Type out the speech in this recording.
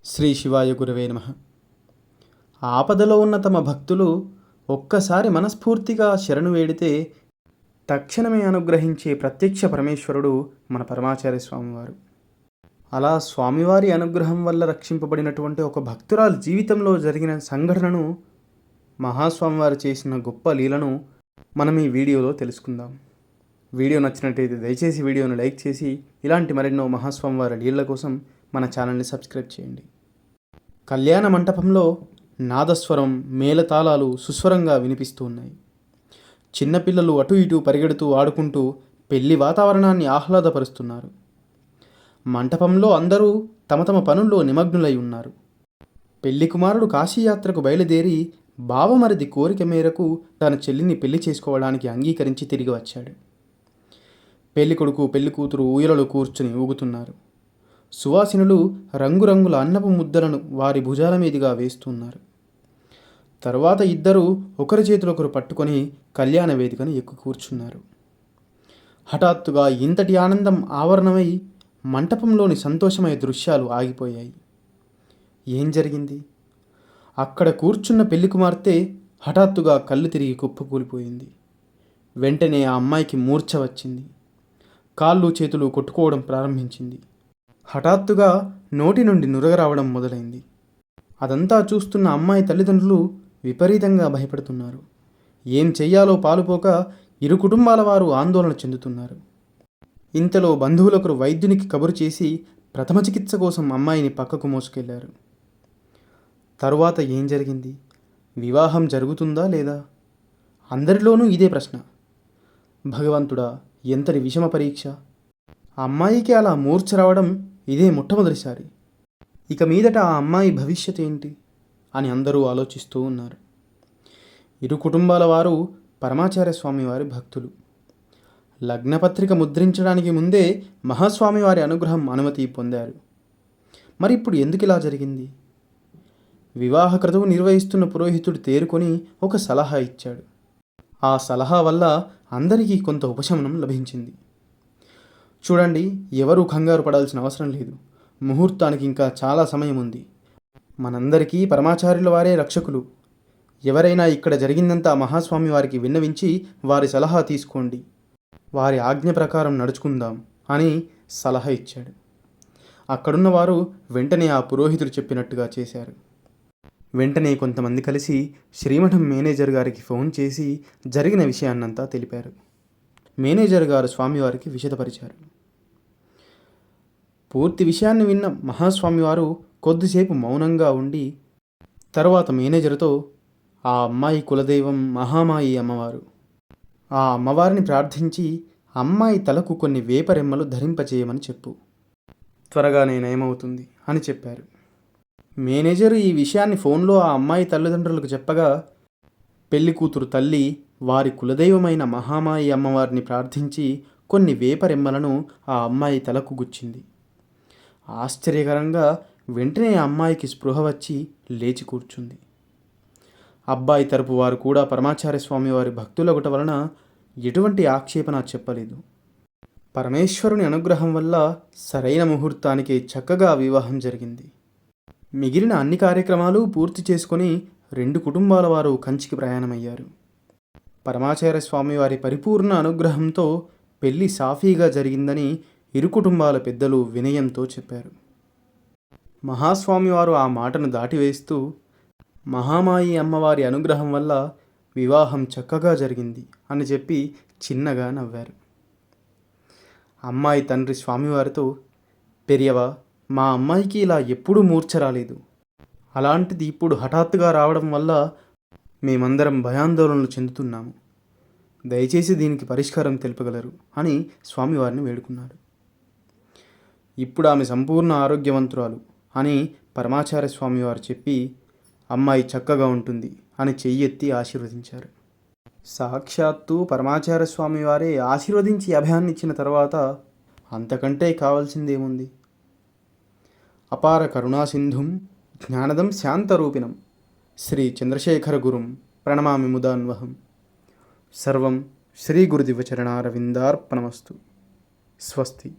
శ్రీ శివాయ గురవే నమః. ఆపదలో ఉన్న తమ భక్తులు ఒక్కసారి మనస్ఫూర్తిగా శరణు వేడితే తక్షణమే అనుగ్రహించే ప్రత్యక్ష పరమేశ్వరుడు మన పరమాచార్య స్వామివారు. అలా స్వామివారి అనుగ్రహం వల్ల రక్షింపబడినటువంటి ఒక భక్తురాలు జీవితంలో జరిగిన సంఘటనను, మహాస్వామివారు చేసిన గొప్ప లీలను మనం ఈ వీడియోలో తెలుసుకుందాం. వీడియో నచ్చినట్టయితే దయచేసి వీడియోను లైక్ చేసి ఇలాంటి మరెన్నో మహాస్వామివారి లీలల కోసం మన ఛానల్ని సబ్స్క్రైబ్ చేయండి. కళ్యాణ మంటపంలో నాదస్వరం, మేళతాళాలు సుస్వరంగా వినిపిస్తూ ఉన్నాయి. చిన్నపిల్లలు అటు ఇటు పరిగెడుతూ ఆడుకుంటూ పెళ్లి వాతావరణాన్ని ఆహ్లాదపరుస్తున్నారు. మంటపంలో అందరూ తమ తమ పనుల్లో నిమగ్నులై ఉన్నారు. పెళ్లి కుమారుడు కాశీయాత్రకు బయలుదేరి బావమరిది కోరిక మేరకు తన చెల్లిని పెళ్లి చేసుకోవడానికి అంగీకరించి తిరిగి వచ్చాడు. పెళ్ళికొడుకు పెళ్ళికూతురు ఊయలలో కూర్చుని ఊగుతున్నారు. సువాసినులు రంగురంగుల అన్నపు ముద్దలను వారి భుజాల మీదుగా వేస్తున్నారు. తరువాత ఇద్దరూ ఒకరి చేతులొకరు పట్టుకొని కళ్యాణ వేదికను ఎక్కు కూర్చున్నారు. హఠాత్తుగా ఇంతటి ఆనందం ఆవరణమై మంటపంలోని సంతోషమయ దృశ్యాలు ఆగిపోయాయి. ఏం జరిగింది? అక్కడ కూర్చున్న పెళ్లి కుమార్తె హఠాత్తుగా కళ్ళు తిరిగి కుప్పకూలిపోయింది. వెంటనే ఆ అమ్మాయికి మూర్ఛ వచ్చింది. కాళ్ళు చేతులు కొట్టుకోవడం ప్రారంభించింది. హఠాత్తుగా నోటి నుండి నురగ రావడం మొదలైంది. అదంతా చూస్తున్న అమ్మాయి తల్లిదండ్రులు విపరీతంగా భయపడుతున్నారు. ఏం చెయ్యాలో పాలుపోక ఇరు కుటుంబాల వారు ఆందోళన చెందుతున్నారు. ఇంతలో బంధువులొకరు వైద్యునికి కబురు చేసి ప్రథమ చికిత్స కోసం అమ్మాయిని పక్కకు మోసుకెళ్లారు. తరువాత ఏం జరిగింది? వివాహం జరుగుతుందా లేదా? అందరిలోనూ ఇదే ప్రశ్న. భగవంతుడా, ఎంతటి విషమ పరీక్ష! ఆ అమ్మాయికి అలా మూర్ఛ రావడం ఇదే మొట్టమొదటిసారి. ఇక మీదట ఆ అమ్మాయి భవిష్యత్ ఏంటి అని అందరూ ఆలోచిస్తూ ఉన్నారు. ఇరు కుటుంబాల వారు పరమాచార్య స్వామివారి భక్తులు. లగ్నపత్రిక ముద్రించడానికి ముందే మహాస్వామివారి అనుగ్రహం అనుమతి పొందారు. మరి ఇప్పుడు ఎందుకు ఇలా జరిగింది? వివాహ క్రతువు నిర్వహిస్తున్న పురోహితుడు తేరుకొని ఒక సలహా ఇచ్చాడు. ఆ సలహా వల్ల అందరికీ కొంత ఉపశమనం లభించింది. చూడండి, ఎవరూ కంగారు పడాల్సిన అవసరం లేదు. ముహూర్తానికి ఇంకా చాలా సమయం ఉంది. మనందరికీ పరమాచార్యుల వారే రక్షకులు. ఎవరైనా ఇక్కడ జరిగిందంతా మహాస్వామి వారికి విన్నవించి వారి సలహా తీసుకోండి, వారి ఆజ్ఞ ప్రకారం నడుచుకుందాం అని సలహా ఇచ్చాడు. అక్కడున్న వారు వెంటనే ఆ పురోహితుడు చెప్పినట్టుగా చేశారు. వెంటనే కొంతమంది కలిసి శ్రీమఠం మేనేజర్ గారికి ఫోన్ చేసి జరిగిన విషయాన్నంతా తెలిపారు. మేనేజర్ గారు స్వామివారికి విశదపరిచారు. పూర్తి విషయాన్ని విన్న మహాస్వామివారు కొద్దిసేపు మౌనంగా ఉండి తర్వాత మేనేజర్తో, ఆ అమ్మాయి కులదైవం మహామాయి అమ్మవారు. ఆ అమ్మవారిని ప్రార్థించి అమ్మాయి తలకు కొన్ని వేపరెమ్మలు ధరింపచేయమని చెప్పు, త్వరగానే నయమవుతుంది అని చెప్పారు. మేనేజరు ఈ విషయాన్ని ఫోన్లో ఆ అమ్మాయి తల్లిదండ్రులకు చెప్పగా పెళ్లి కూతురు తల్లి వారి కులదైవమైన మహామాయి అమ్మవారిని ప్రార్థించి కొన్ని వేపరెమ్మలను ఆ అమ్మాయి తలకు గుచ్చింది. ఆశ్చర్యకరంగా వెంటనే ఆ అమ్మాయికి స్పృహ వచ్చి లేచి కూర్చుంది. అబ్బాయి తరపు వారు కూడా పరమాచార్య స్వామి వారి భక్తులొకట వలన ఎటువంటి ఆక్షేపణ చెప్పలేదు. పరమేశ్వరుని అనుగ్రహం వల్ల సరైన ముహూర్తానికి చక్కగా వివాహం జరిగింది. మిగిలిన అన్ని కార్యక్రమాలు పూర్తి చేసుకొని రెండు కుటుంబాల వారు కంచికి ప్రయాణమయ్యారు. పరమాచార్య స్వామివారి పరిపూర్ణ అనుగ్రహంతో పెళ్లి సాఫీగా జరిగిందని ఇరు కుటుంబాల పెద్దలు వినయంతో చెప్పారు. మహాస్వామివారు ఆ మాటను దాటివేస్తూ మహామాయి అమ్మవారి అనుగ్రహం వల్ల వివాహం చక్కగా జరిగింది అని చెప్పి చిన్నగా నవ్వారు. అమ్మాయి తండ్రి స్వామివారితో, పెరియవా, మా అమ్మాయికి ఇలా ఎప్పుడూ మూర్ఛ రాలేదు. అలాంటిది ఇప్పుడు హఠాత్తుగా రావడం వల్ల మేమందరం భయాందోళనలు చెందుతున్నాము. దయచేసి దీనికి పరిష్కారం తెలుపగలరు అని స్వామివారిని వేడుకున్నాడు. ఇప్పుడు ఆమె సంపూర్ణ ఆరోగ్యవంతురాలు అని పరమాచార్య స్వామివారు చెప్పి అమ్మాయి చక్కగా ఉంటుంది అని చెయ్యెత్తి ఆశీర్వదించారు. సాక్షాత్తు పరమాచార్య స్వామివారే ఆశీర్వదించి అభయాన్నిచ్చిన తర్వాత అంతకంటే కావాల్సిందేముంది? అపార కరుణాసింధుం జ్ఞానదం శాంతరూపిణం శ్రీ చంద్రశేఖర గురుం ప్రణమామి ముదాన్వహం. సర్వం శ్రీ గురుదివచరణారవిందార్పణమస్తు. స్వస్తి.